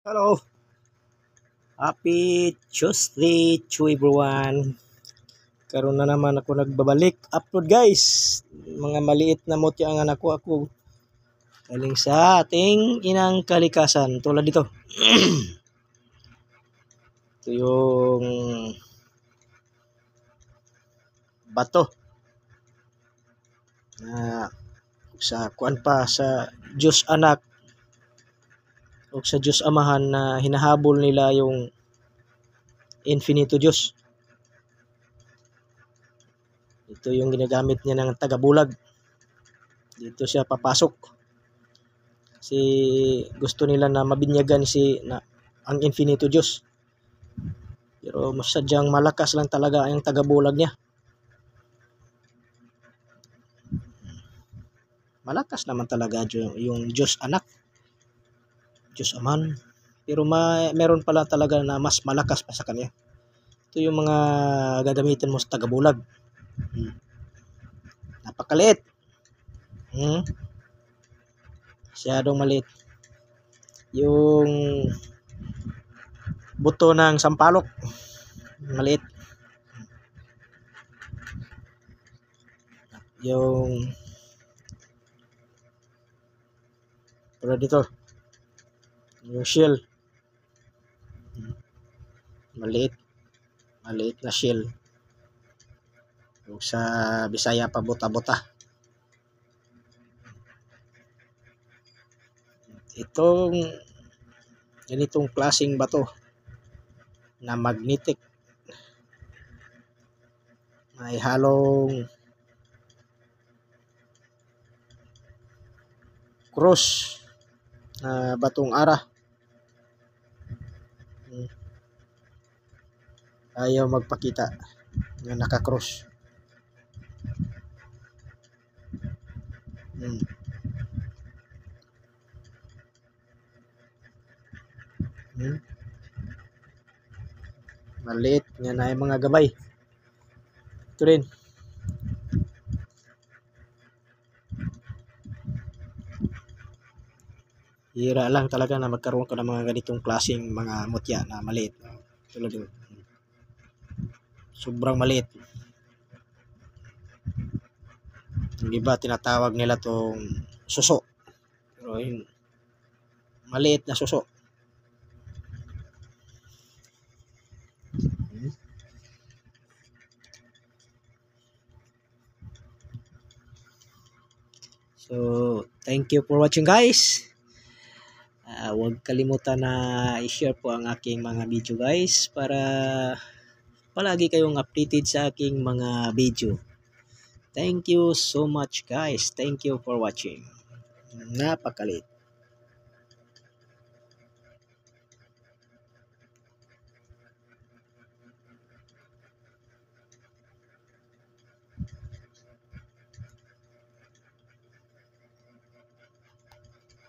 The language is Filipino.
Hello, happy Tuesday to everyone. Karon na naman ako nagbabalik upload guys. Mga maliit na mutya ang anak ako. Galing sa ating inang kalikasan tulad dito. Ito yung bato na sa kuan pa sa Diyos anak o sa Diyos amahan na hinahabol nila yung infinito Diyos. Ito yung ginagamit niya ng tagabulag. Dito siya papasok. Kasi gusto nila na mabinyagan ang infinito Diyos. Pero masadyang malakas lang talaga ang tagabulag niya. Malakas naman talaga yung Diyos anak, Diyos amahan. Pero meron pala talaga na mas malakas pa sa kanya. Ito yung mga gagamitin mo sa tagabulag. Napakaliit. Masyadong maliit. Yung buto ng sampalok, maliit. Yung tulad dito, yung shell, maliit na shell. Yung sa Bisaya pa buta-buta. Itong ganitong klaseng bato na magnetic, may halong cross na batong ara. Ayaw magpakita na naka-cross. Maliit nga na yung mga gabay. Ito rin. Hira lang talaga na magkaroon ka ng mga ganitong klaseng mga mutya na maliit. Tulad yun. Sobrang maliit. Yung iba tinatawag nila tong suso. Pero yun, maliit na suso. So, thank you for watching guys. Huwag kalimutan na i-share po ang aking mga video guys para palagi kayong updated sa aking mga video. Thank you so much guys. Thank you for watching. Napakalit.